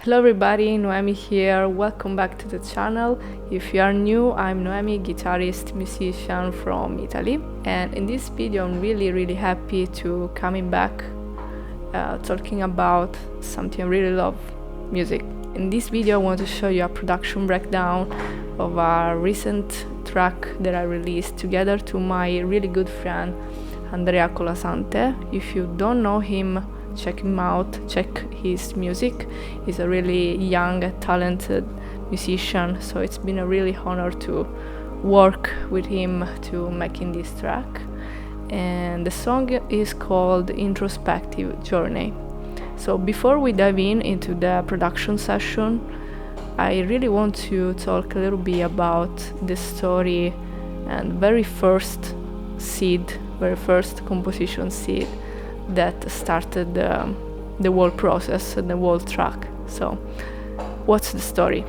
Hello everybody, Noemi here, welcome back to the channel. If you are new, I'm Noemi, guitarist, musician from Italy, and in this video I'm really happy to coming back talking about something I really love, music. In this video I want to show you a production breakdown of a recent track that I released together to my really good friend Andrea. If you don't know him, check him out, check his music. He's a really young, talented musician, so it's been a really honor to work with him to making this track. And the song is called Introspective Journey. So before we dive into the production session, I really want to talk a little bit about the story and very first composition seed that started the whole process and the whole track. So what's the story?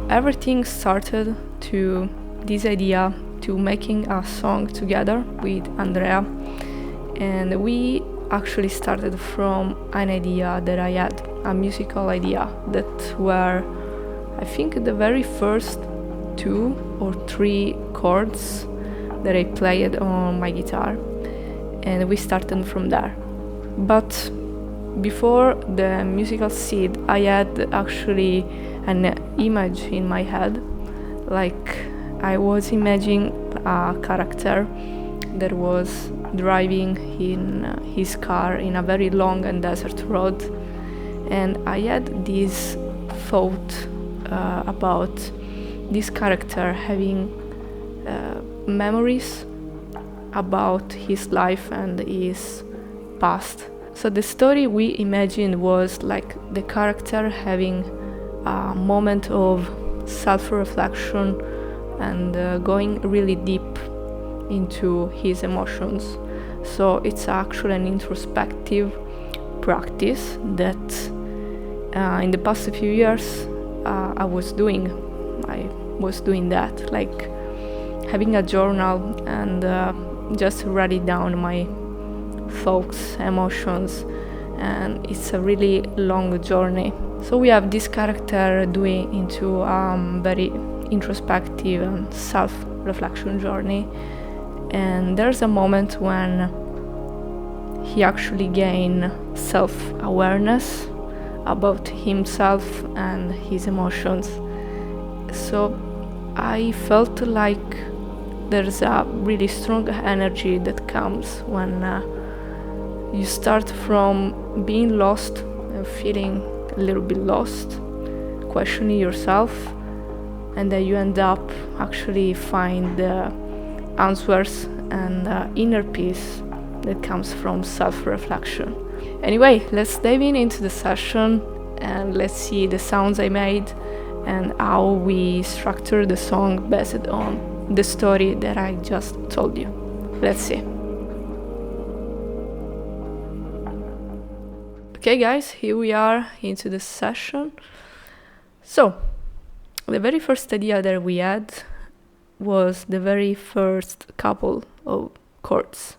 Everything started to this idea to making a song together with Andrea, and we actually started from an idea that I had, a musical idea that were, I think, the very first 2 or 3 chords that I played on my guitar, and we started from there. But before the musical seed, I had actually an image in my head, like I was imagining a character that was driving in his car in a very long and desert road, and I had this thought about this character having memories about his life and his past. So the story we imagined was like the character having a moment of self-reflection and going really deep into his emotions. So it's actually an introspective practice that in the past few years I was doing that, like having a journal and just writing down my thoughts, emotions, and it's a really long journey. So we have this character doing into a very introspective and self-reflection journey, and there's a moment when he actually gains self-awareness about himself and his emotions. So I felt like there's a really strong energy that comes when you start from being lost and feeling a little bit lost, questioning yourself, and then you end up actually find the answers and inner peace that comes from self-reflection. Anyway, let's dive into the session and let's see the sounds I made and how we structure the song based on the story that I just told you. Let's see. Okay guys, here we are into the session. So, the very first idea that we had was the very first couple of chords.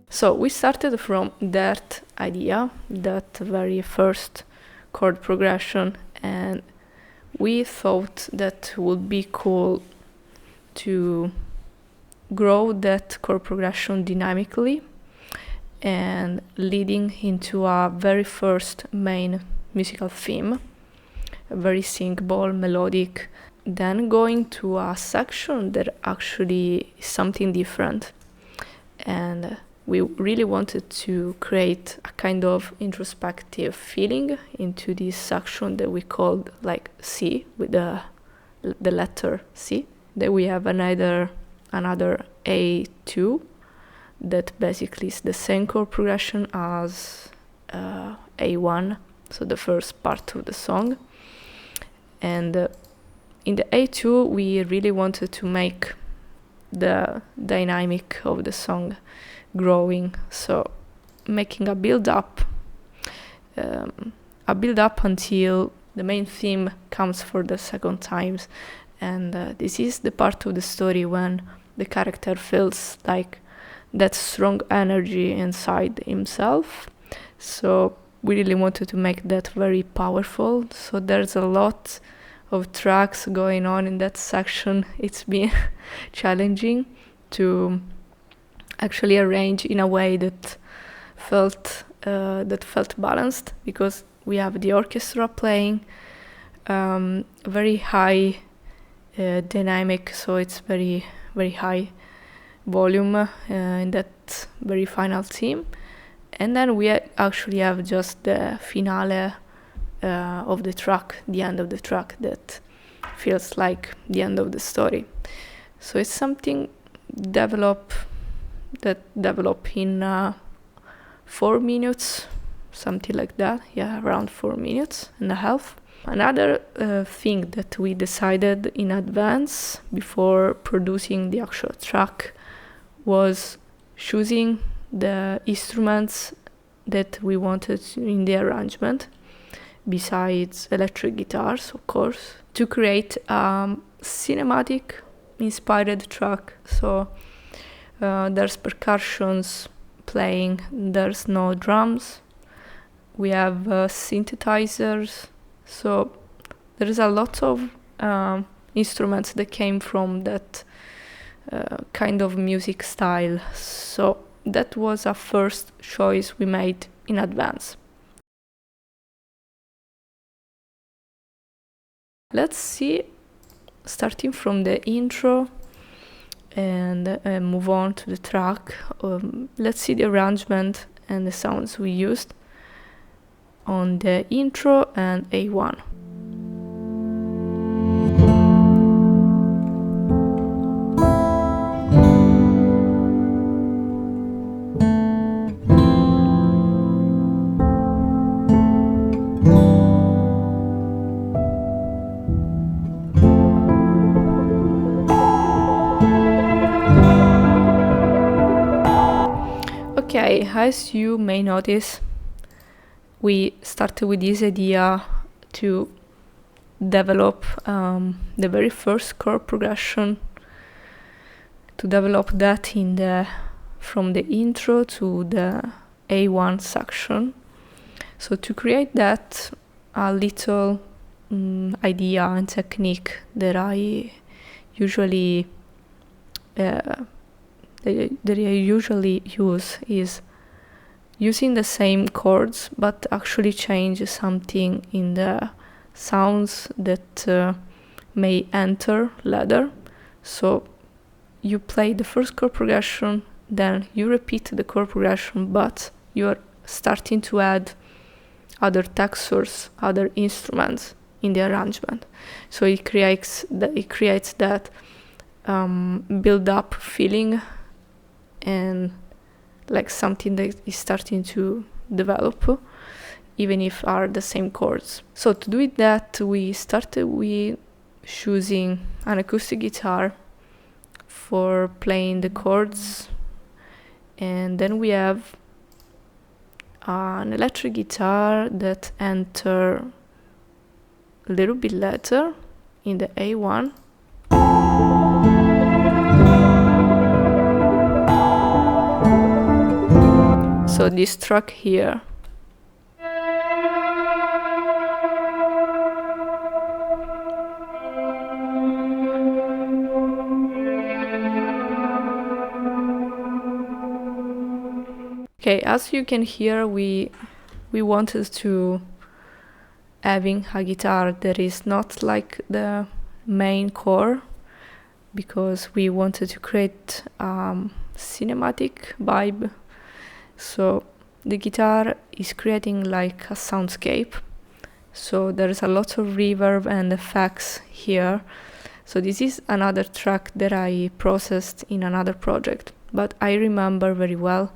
So we started from that idea, that very first chord progression, and we thought that would be cool to grow that chord progression dynamically and leading into a very first main musical theme, very singable, melodic, then going to a section that actually is something different. And we really wanted to create a kind of introspective feeling into this section that we called like C, with the letter C. Then we have another A2 that basically is the same chord progression as A1, so the first part of the song. And in the A2 we really wanted to make the dynamic of the song growing, so making a build up a build up until the main theme comes for the second times. And this is the part of the story when the character feels like that strong energy inside himself. So we really wanted to make that very powerful. So there's a lot of tracks going on in that section. It's been challenging to actually arrange in a way that felt balanced, because we have the orchestra playing very high dynamic, so it's very very high volume in that very final theme, and then we actually have just the finale of the track, the end of the track, that feels like the end of the story. So it's something develop in 4 minutes, something like that. Yeah, around 4 minutes and a half. Another thing that we decided in advance before producing the actual track was choosing the instruments that we wanted in the arrangement, besides electric guitars, of course, to create a cinematic inspired track. So there's percussions playing, there's no drums, we have synthesizers, so there's a lot of instruments that came from that kind of music style. So that was a first choice we made in advance. Let's see, starting from the intro and move on to the track. Let's see the arrangement and the sounds we used on the intro and A1. Okay, as you may notice, we started with this idea to develop the very first chord progression, to develop that from the intro to the A1 section. So to create that, a little idea and technique that I usually use is using the same chords but actually change something in the sounds that may enter later. So you play the first chord progression, then you repeat the chord progression, but you're starting to add other textures, other instruments in the arrangement. So it creates that build-up feeling and like something that is starting to develop, even if are the same chords. So to do that, we started with choosing an acoustic guitar for playing the chords, and then we have an electric guitar that enter a little bit later in the A1. So this track here. Okay, as you can hear, we wanted to having a guitar that is not like the main core, because we wanted to create cinematic vibe. So the guitar is creating like a soundscape, so there's a lot of reverb and effects here. So this is another track that I processed in another project, but I remember very well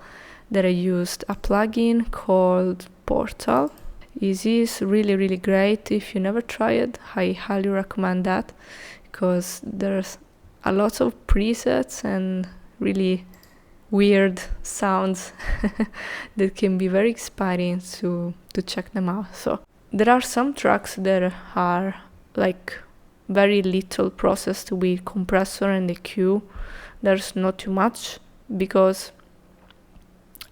that I used a plugin called Portal. This is really really great. If you never tried it, I highly recommend that, because there's a lot of presets and really weird sounds that can be very inspiring to check them out. So there are some tracks that are like very little processed with compressor and EQ. There's not too much because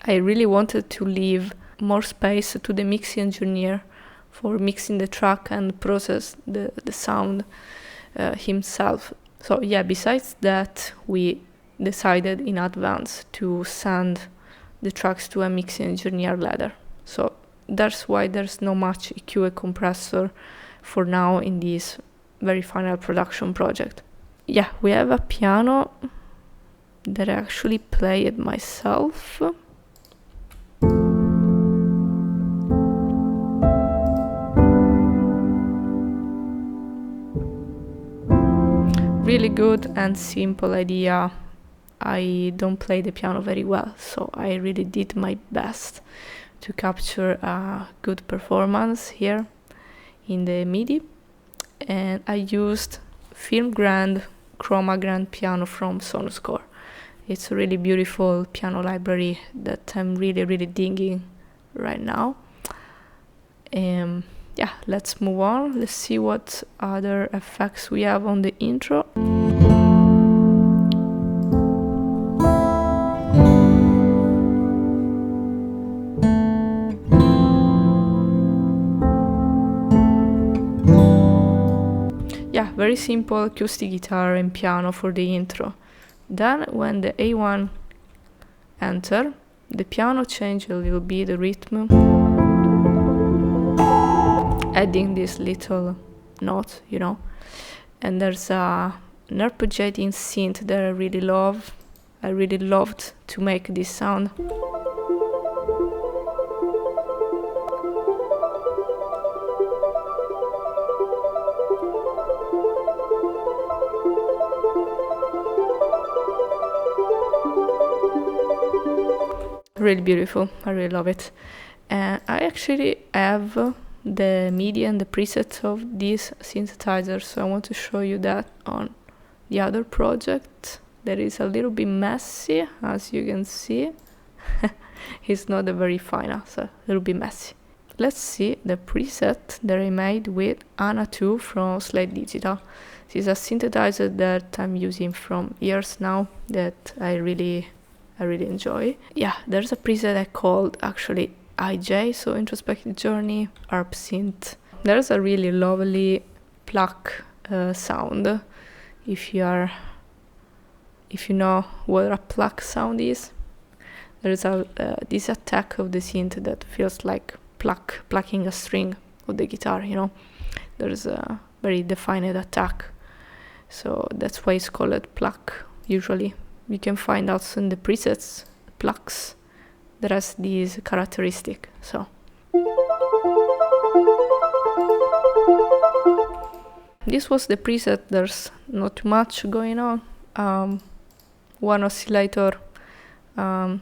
I really wanted to leave more space to the mixing engineer for mixing the track and process the sound himself. So yeah, besides that, we decided in advance to send the tracks to a mixing engineer later. So that's why there's not much EQ and compressor for now in this very final production project. Yeah, we have a piano that I actually played myself. Really good and simple idea. I don't play the piano very well, so I really did my best to capture a good performance here in the MIDI. And I used Film Grand Chroma Grand piano from Sonoscore. It's a really beautiful piano library that I'm really digging right now. Yeah, let's move on. Let's see what other effects we have on the intro. Yeah, very simple acoustic guitar and piano for the intro. Then when the A1 enter, the piano change a little bit the rhythm, adding this little note, you know. And there's an arpeggiating synth that I really love. I really loved to make this sound. Really beautiful. I really love it. And I actually have the MIDI and the presets of this synthesizer, so I want to show you that on the other project that is a little bit messy, as you can see. It's not a very fine, so a little bit messy. Let's see the preset that I made with ahah 2 from Slate Digital. This is a synthesizer that I'm using from years now that I really enjoy. Yeah, there's a preset I called actually IJ, so Introspective Journey, ARP Synth. There's a really lovely pluck sound. If you know what a pluck sound is, there's this attack of the synth that feels like plucking a string of the guitar, you know. There's a very defined attack, so that's why it's called pluck. Usually you can find also in the presets plucks that has these characteristic. So this was the preset. There's not much going on. One oscillator, a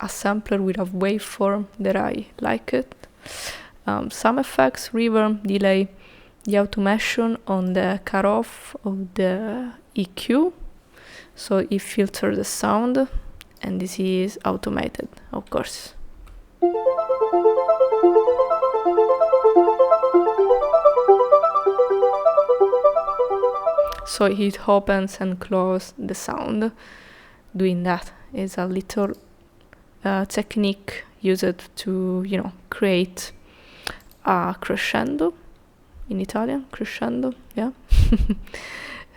sampler with a waveform that I like it, some effects, reverb, delay, the automation on the cutoff of the EQ, so it filters the sound, and this is automated, of course. So it opens and closes the sound. Doing that is a little technique used to, you know, create a crescendo. In Italian, crescendo, yeah.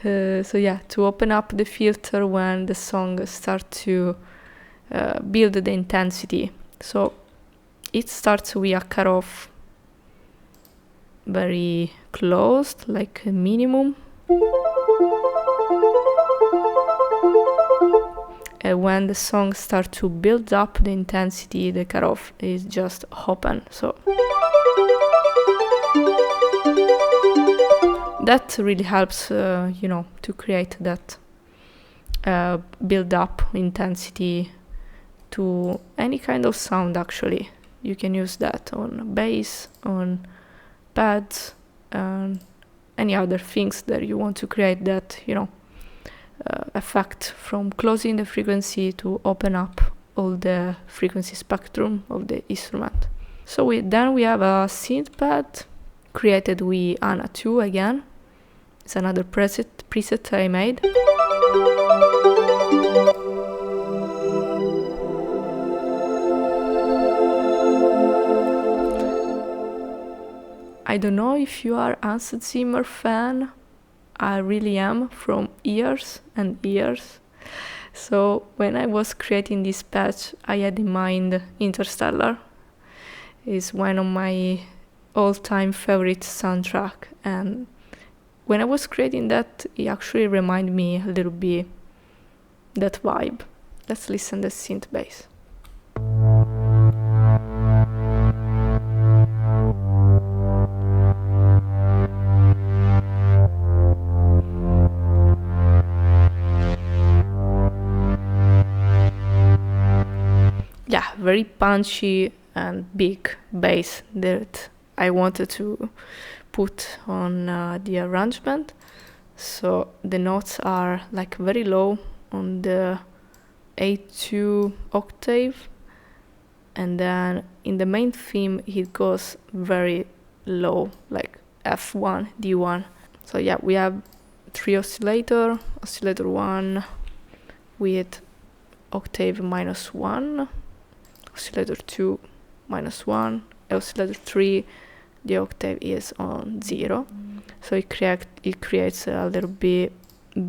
So yeah, to open up the filter when the song starts to build the intensity. So it starts with a cutoff very closed, like a minimum. And when the song starts to build up the intensity, the cutoff is just open. So that really helps, you know, to create that build up intensity to any kind of sound. Actually, you can use that on bass, on pads, and any other things that you want to create that, you know, effect from closing the frequency to open up all the frequency spectrum of the instrument. So then we have a synth pad created with ahah 2 again. It's another preset I made. I don't know if you are Hans Zimmer fan. I really am, from years and years. So when I was creating this patch, I had in mind Interstellar. It's one of my all-time favorite soundtrack, and when I was creating that, it actually reminded me a little bit that vibe. Let's listen to the synth bass. Yeah, very punchy and big bass that I wanted to put on the arrangement. So the notes are like very low on the A2 octave, and then in the main theme it goes very low, like F1, D1. So yeah, we have 3 oscillator 1 with octave -1, oscillator 2 -1, oscillator 3, the octave is on 0. So it creates a little bit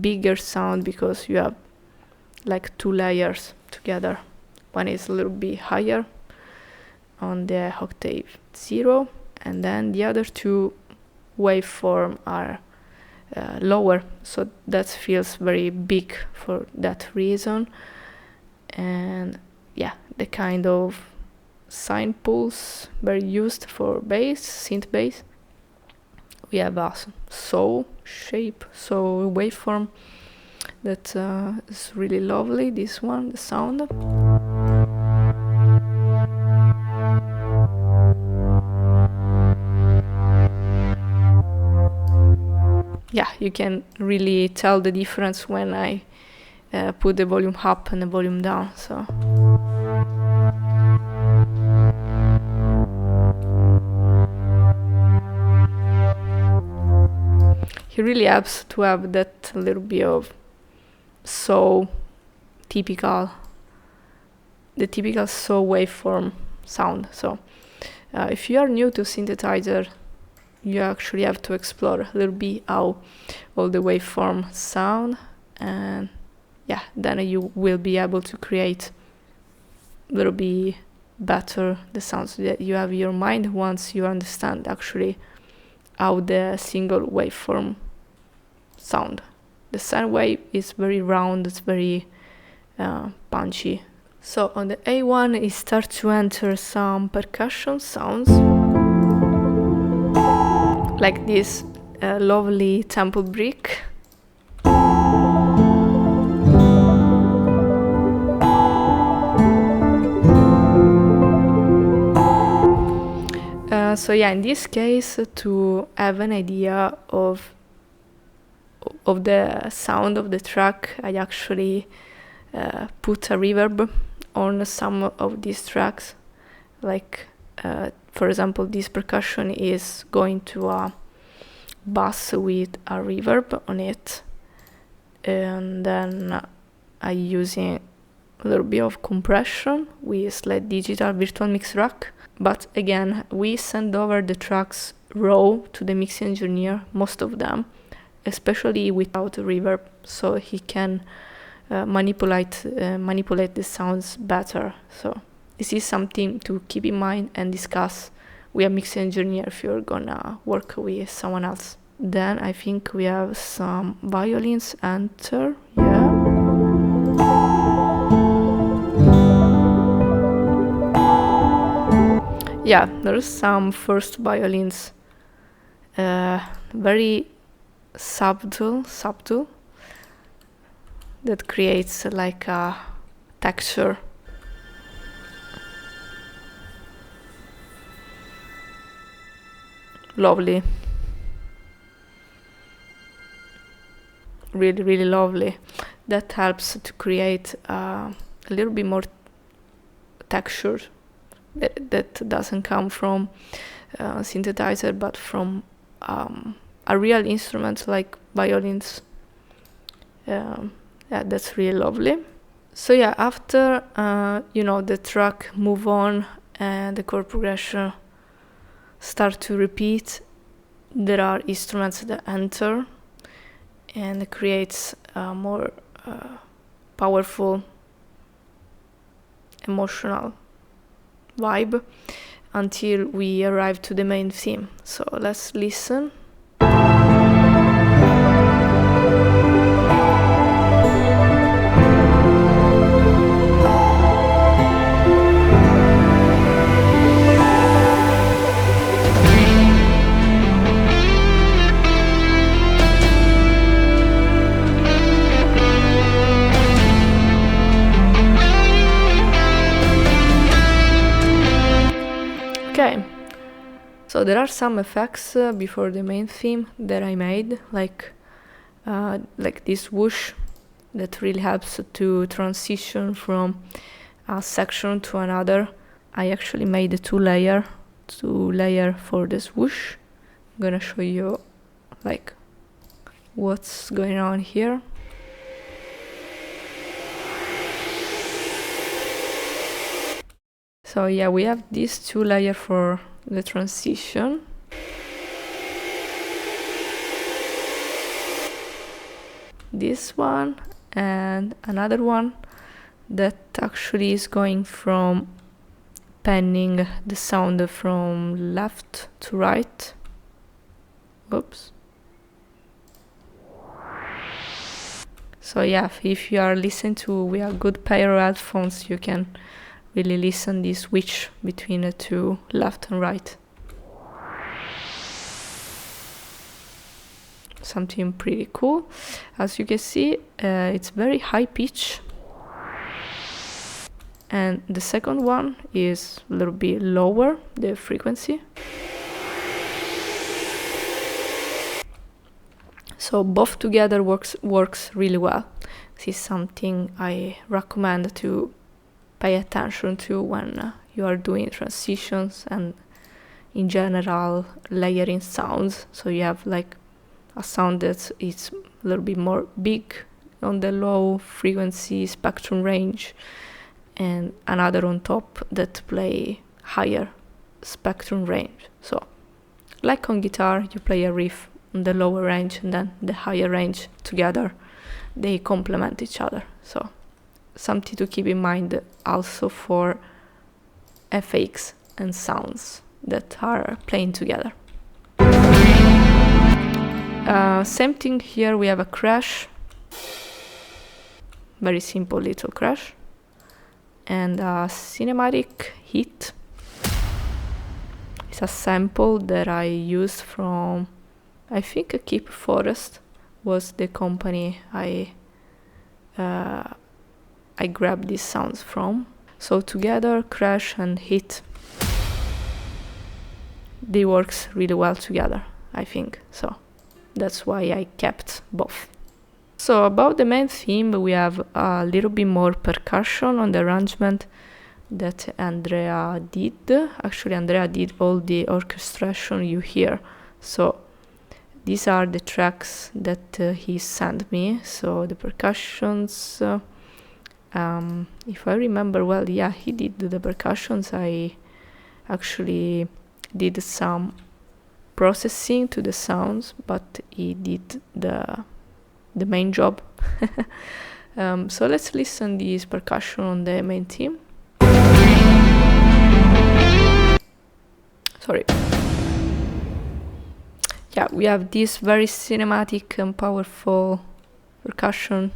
bigger sound because you have like 2 layers together. One is a little bit higher on the octave 0, and then the other 2 waveform are lower, so that feels very big for that reason. And yeah, the kind of sine pulse very used for bass, synth bass. We have a saw shape, saw waveform that is really lovely. This one, the sound. Yeah, you can really tell the difference when I put the volume up and the volume down. So. It really helps to have that little bit of the typical saw waveform sound. So if you are new to synthesizer, you actually have to explore a little bit how all the waveform sound, and yeah, then you will be able to create a little bit better the sounds that you have in your mind once you understand actually how the single waveform sound. The sine wave is very round, it's very punchy. So on the A1 it starts to enter some percussion sounds, like this lovely temple brick. So yeah, in this case, to have an idea of the sound of the track, I actually put a reverb on some of these tracks. Like, for example, this percussion is going to a bass with a reverb on it, and then I'm using a little bit of compression with Sled Digital Virtual Mix Rack. But again, we send over the tracks raw to the mix engineer, most of them, especially without reverb, so he can manipulate the sounds better. So this is something to keep in mind and discuss with a mix engineer if you're gonna work with someone else. Then I think we have some violins enter, yeah. Yeah, there's some first violins, very subtle, that creates like a texture. Lovely. Really, really lovely. that helps to create a little bit more texture that doesn't come from synthesizer, but from a real instrument like violins. Yeah, that's really lovely. So yeah, after the track move on and the chord progression start to repeat, there are instruments that enter and it creates a more powerful emotional vibe until we arrive to the main theme. So let's listen. Okay, so there are some effects before the main theme that I made, like this whoosh that really helps to transition from a section to another. I actually made a two layer for this whoosh. I'm gonna show you like what's going on here. So yeah, we have these two layers for the transition. This one and another one that actually is going from panning the sound from left to right. Oops. So yeah, if you are listening to with a good pair of headphones, you can really listen this switch between the two, left and right. Something pretty cool. As you can see, it's very high pitch. And the second one is a little bit lower, the frequency. So both together works really well. This is something I recommend to pay attention to when you are doing transitions and in general layering sounds. So you have like a sound that is a little bit more big on the low frequency spectrum range, and another on top that play higher spectrum range. So like on guitar, you play a riff on the lower range and then the higher range together, they complement each other. So something to keep in mind also for FX and sounds that are playing together. Same thing here, we have a crash, very simple little crash, and a cinematic hit. It's a sample that I used from, I think, Keep Forest was the company I grabbed these sounds from. So together, crash and hit, they works really well together, I think. So that's why I kept both. So about the main theme, we have a little bit more percussion on the arrangement that Andrea did. Actually, Andrea did all the orchestration you hear. So these are the tracks that he sent me. So the percussions, if I remember well, yeah, he did the percussions. I actually did some processing to the sounds, but he did the main job. So let's listen this percussion on the main theme. Sorry. Yeah, we have this very cinematic and powerful percussion.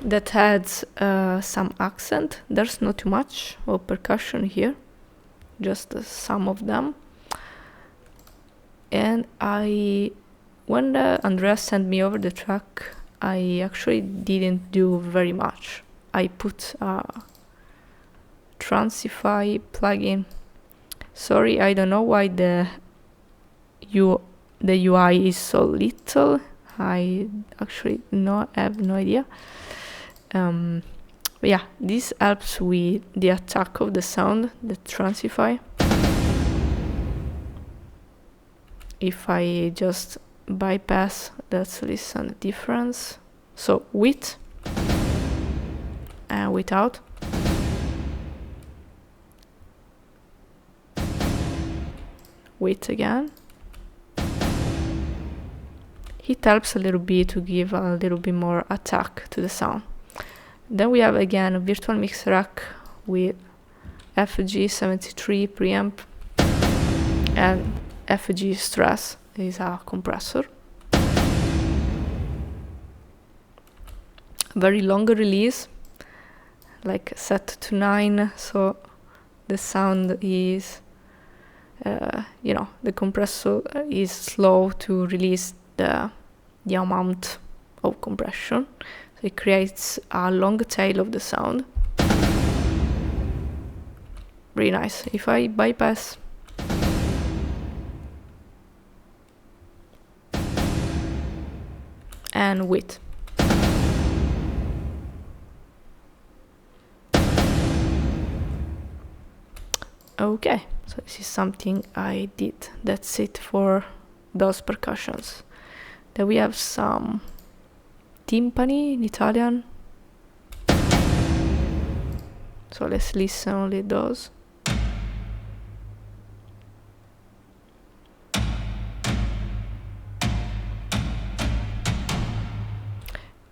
That adds some accent. There's not too much of percussion here, just some of them. And when Andrea sent me over the track, I actually didn't do very much. I put a Transify plugin. Sorry, I don't know why the the UI is so little. I actually have no idea. But yeah, this helps with the attack of the sound, the transify. If I just bypass, let's listen the difference. So with and without. With again. It helps a little bit to give a little bit more attack to the sound. Then we have again a virtual mix rack with FG73 preamp and FG stress is a compressor. Very long release, like set to 9, so the sound is, the compressor is slow to release the amount of compression. So it creates a long tail of the sound. Really nice. If I bypass, and with. Okay, so this is something I did. That's it for those percussions. Then we have some timpani in Italian. So let's listen only those.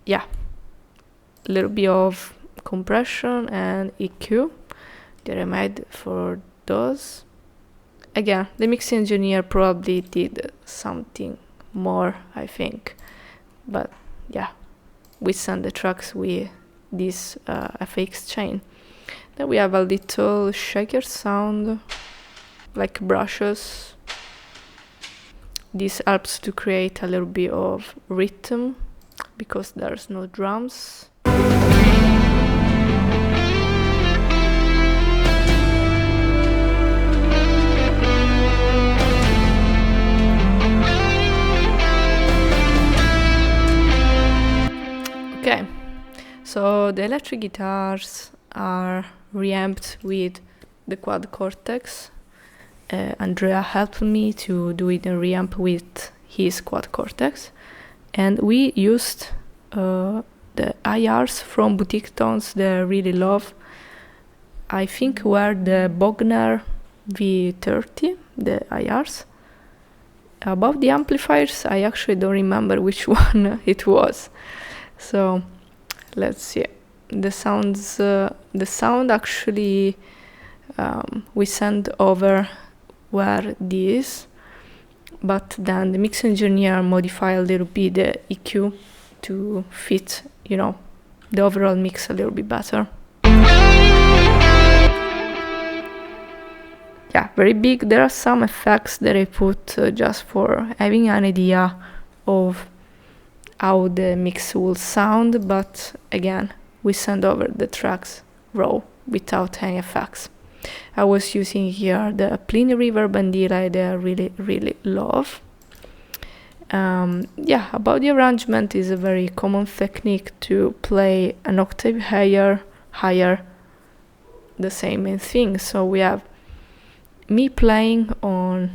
Yeah, a little bit of compression and EQ that I made for those. Again, the mixing engineer probably did something more, I think, but yeah, we send the tracks with this FX chain. Then we have a little shaker sound, like brushes. This helps to create a little bit of rhythm because there's no drums. Okay, so the electric guitars are reamped with the quad cortex. Andrea helped me to do it and reamp with his quad cortex. And we used the ahahs from Boutique Tones that I really love. I think were the Bogner V30, the ahahs. About the amplifiers, I actually don't remember which one it was. So let's see. The sound actually we sent over were these, but then the mix engineer modified a little bit the EQ to fit, the overall mix a little bit better. Yeah, very big. There are some effects that I put just for having an idea of how the mix will sound, but again, we send over the tracks raw without any effects. I was using here the Pliny reverb and delay that I really, really love. About the arrangement is a very common technique to play an octave higher, the same main thing. So we have me playing on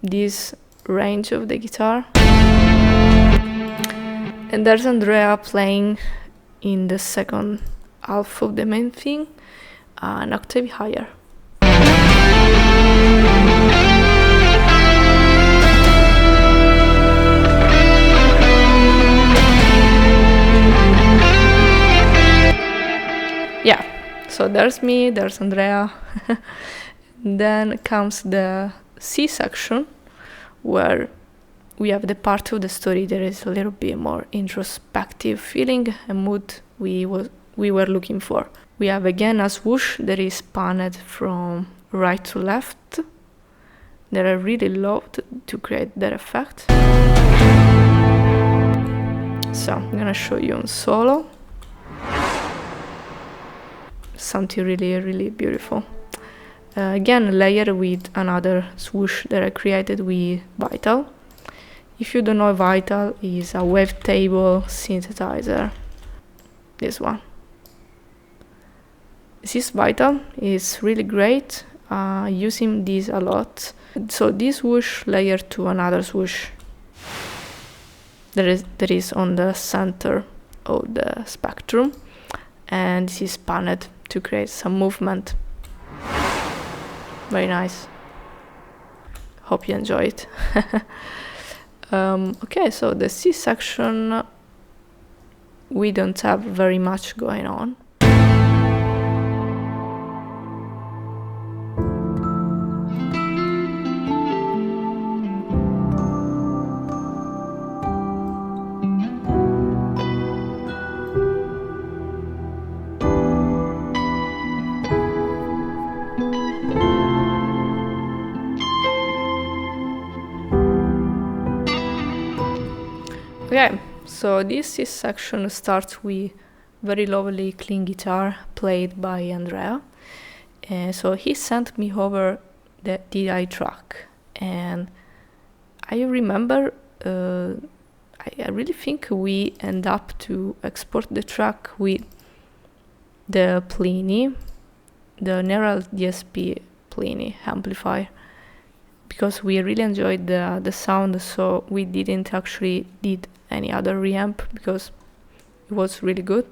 this range of the guitar, and there's Andrea playing in the second half of the main thing, an octave higher. Yeah, so there's me, there's Andrea. Then comes the C section, where we have the part of the story that is a little bit more introspective feeling and mood we were looking for. We have again a swoosh that is panned from right to left that I really loved to create that effect. So I'm gonna show you on solo. Something really, really beautiful. Again, layer with another swoosh that I created with Vital. If you don't know, Vital is a wavetable synthesizer. This one. This Vital is really great. Using this a lot. So this swoosh layer to another swoosh that is on the center of the spectrum, and this is panned to create some movement. Very nice. Hope you enjoy it. Okay, so the C section, we don't have very much going on. Okay, so this section starts with very lovely clean guitar played by Andrea. So he sent me over the DI track, and I remember I really think we end up to export the track with the Plini, the Neural DSP Plini amplifier, because we really enjoyed the sound, so we didn't actually did any other reamp because it was really good.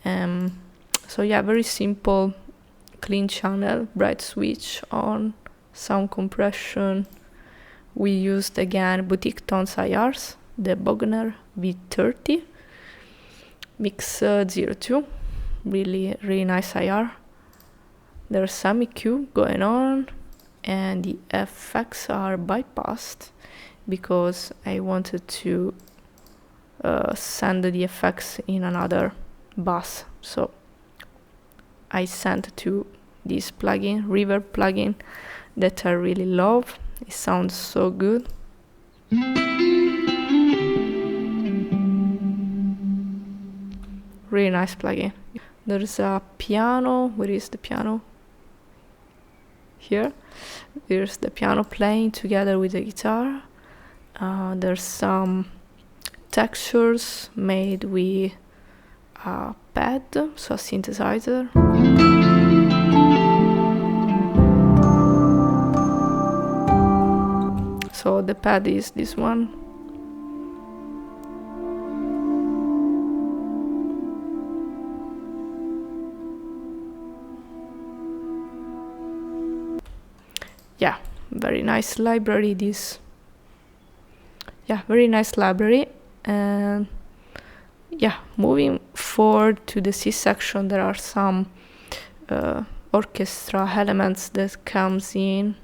So yeah, very simple, clean channel, bright switch on, sound compression. We used again Boutique Tones IRs, the Bogner V30, Mix 02, really nice IR. There's some EQ going on, and the effects are bypassed because I wanted to send the effects in another bus. So I sent to this plugin, Reverb plugin, that I really love. It sounds so good. Really nice plugin. There's a piano. Where is the piano? Here. There's the piano playing together with the guitar. There's some textures made with a pad, so a synthesizer. So the pad is this one. Yeah, very nice library this. Yeah, very nice library. And yeah, moving forward to the C section, there are some orchestra elements that comes in.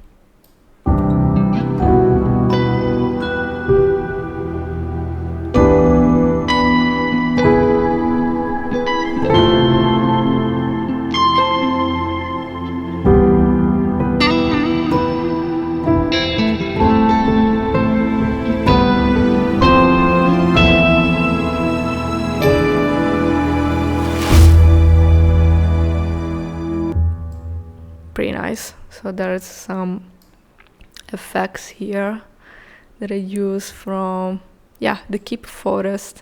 Pretty nice. So there's some effects here that I use from the Keep Forest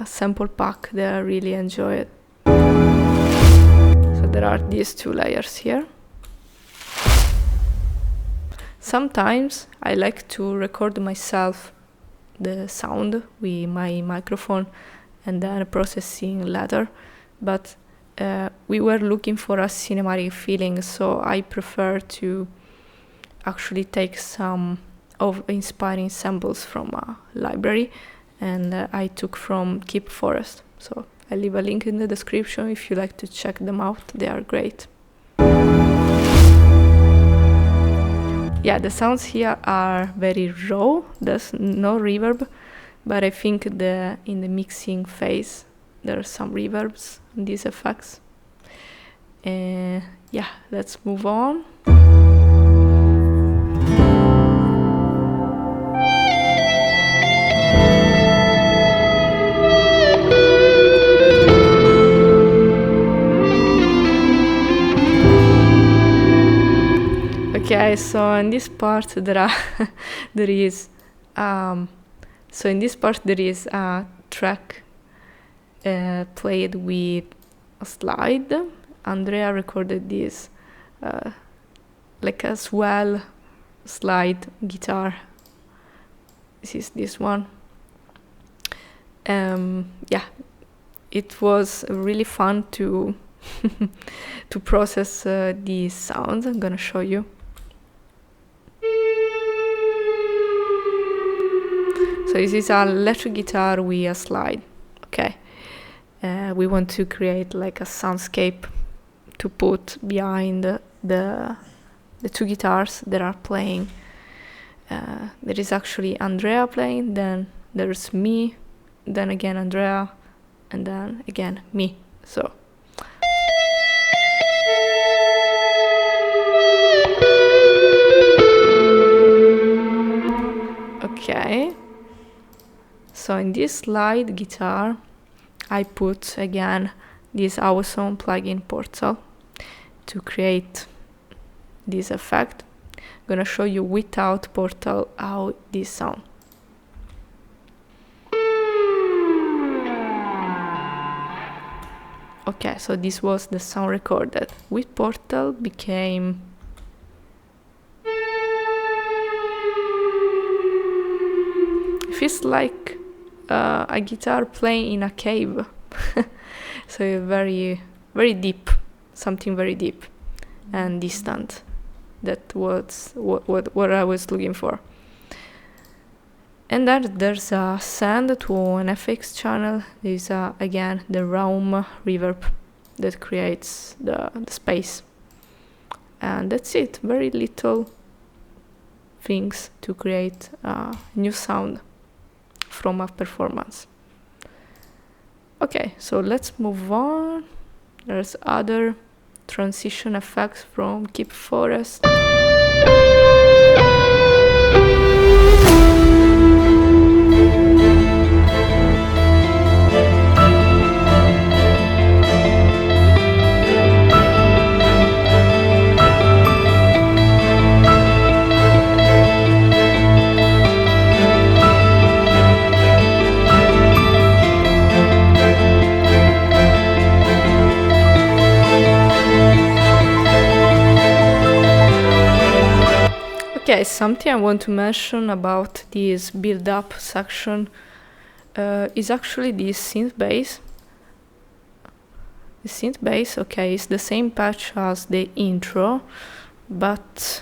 sample pack that I really enjoy it. So there are these two layers here. Sometimes I like to record myself the sound with my microphone and then processing later, but we were looking for a cinematic feeling, so I prefer to actually take some of inspiring samples from a library, and I took from Keep Forest. So I leave a link in the description if you like to check them out. They are great. Yeah, the sounds here are very raw. There's no reverb, but I think in the mixing phase there are some reverbs in these effects. Yeah, let's move on. Okay, so in this part there is a track played with a slide. Andrea recorded this like a swell slide guitar. This is this one. Yeah, it was really fun to to process these sounds. I'm gonna show you. So this is an electric guitar with a slide. Okay, we want to create like a soundscape to put behind the two guitars that are playing. There is actually Andrea playing, then there's me, then again Andrea, and then again me. So okay, so in this slide guitar I put again this awesome plugin Portal to create this effect. I'm gonna show you without Portal how this sounds. Okay, so this was the sound recorded. With Portal became it feels like a guitar playing in a cave. So very, very deep, something very deep and distant. That was what I was looking for. And then there's a send to an FX channel. There's again the room reverb that creates the space. And that's it. Very little things to create a new sound from a performance. Okay, so let's move on. There's other transition effects from Keep Forest. Okay, something I want to mention about this build-up section is actually this synth bass. The synth bass, okay, is the same patch as the intro, but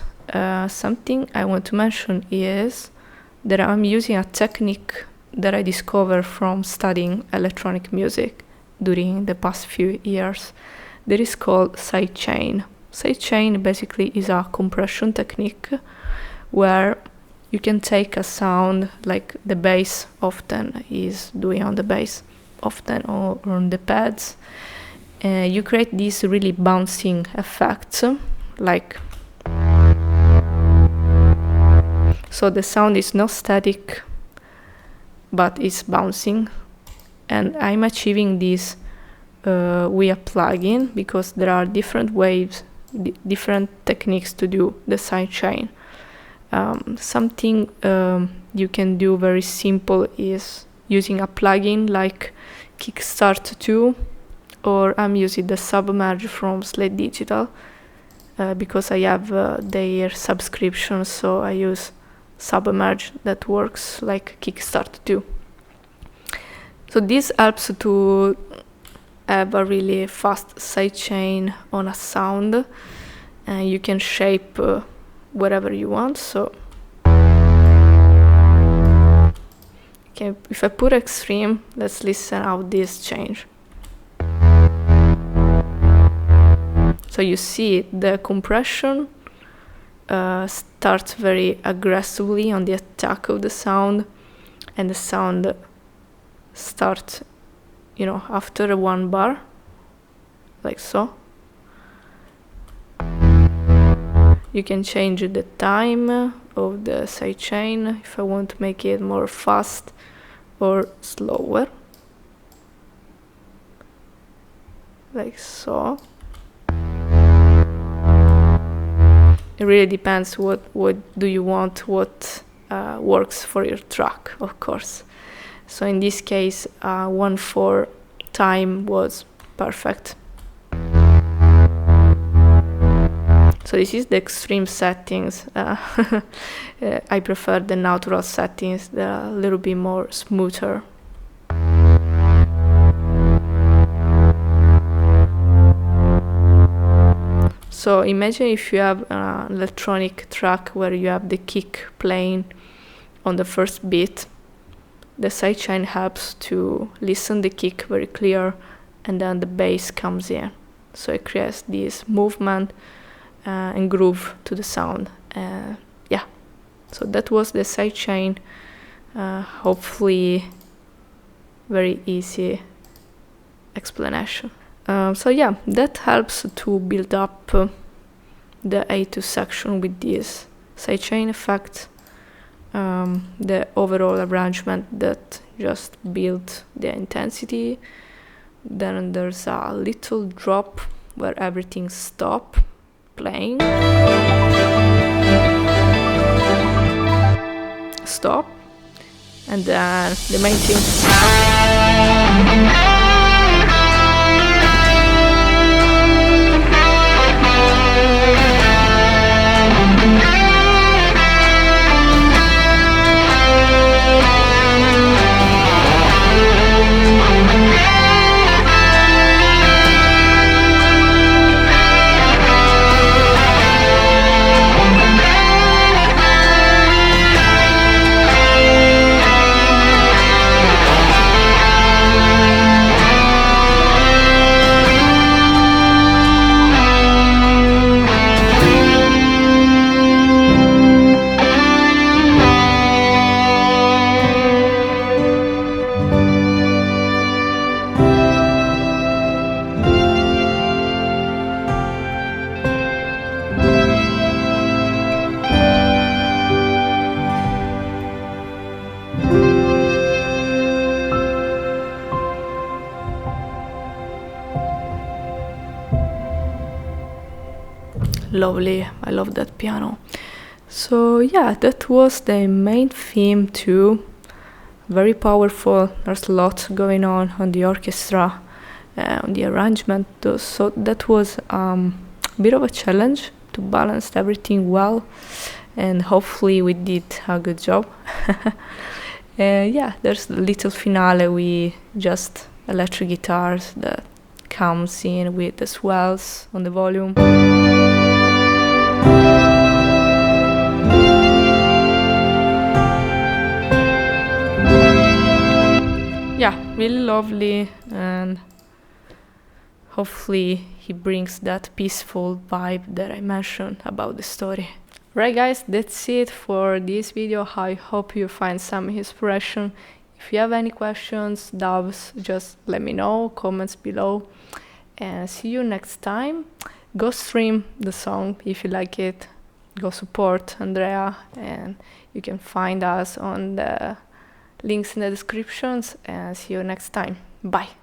something I want to mention is that I'm using a technique that I discovered from studying electronic music during the past few years that is called sidechain. Sidechain basically is a compression technique where you can take a sound like the bass often is doing on the bass, often or on the pads. You create these really bouncing effects, like so the sound is not static, but it's bouncing, and I'm achieving this with a plugin because there are different ways, different techniques to do the sidechain. Something you can do very simple is using a plugin like Kickstart 2, or I'm using the Submerge from Slate Digital because I have their subscription, so I use Submerge that works like Kickstart 2. So this helps to have a really fast sidechain on a sound, and you can shape whatever you want. So okay, if I put extreme, let's listen how this change. So you see the compression starts very aggressively on the attack of the sound, and the sound starts, you know, after one bar, like so. You can change the time of the sidechain if I want to make it more fast or slower, like so. it really depends what do you want, what works for your track, of course. So in this case, 1/4 time was perfect. So this is the extreme settings. I prefer the natural settings. They're a little bit more smoother. So imagine if you have an electronic track where you have the kick playing on the first beat. The sidechain helps to listen the kick very clear, and then the bass comes in. So it creates this movement and groove to the sound. Yeah, so that was the sidechain. Hopefully very easy explanation. So yeah, that helps to build up the A2 section with this sidechain effect. The overall arrangement that just builds the intensity. Then there's a little drop where everything stops playing. Stop. And then the main thing. Lovely, I love that piano. So yeah, that was the main theme too. Very powerful. There's a lot going on the orchestra, on the arrangement. So that was a bit of a challenge to balance everything well, and hopefully we did a good job. Yeah, there's the little finale with just electric guitars that comes in with the swells on the volume. Yeah, really lovely, and hopefully he brings that peaceful vibe that I mentioned about the story. Right guys, that's it for this video. I hope you find some inspiration. If you have any questions, doubts, just let me know, comments below, and see you next time. Go stream the song if you like it. Go support Andrea, and you can find us on the links in the descriptions, and see you next time. Bye.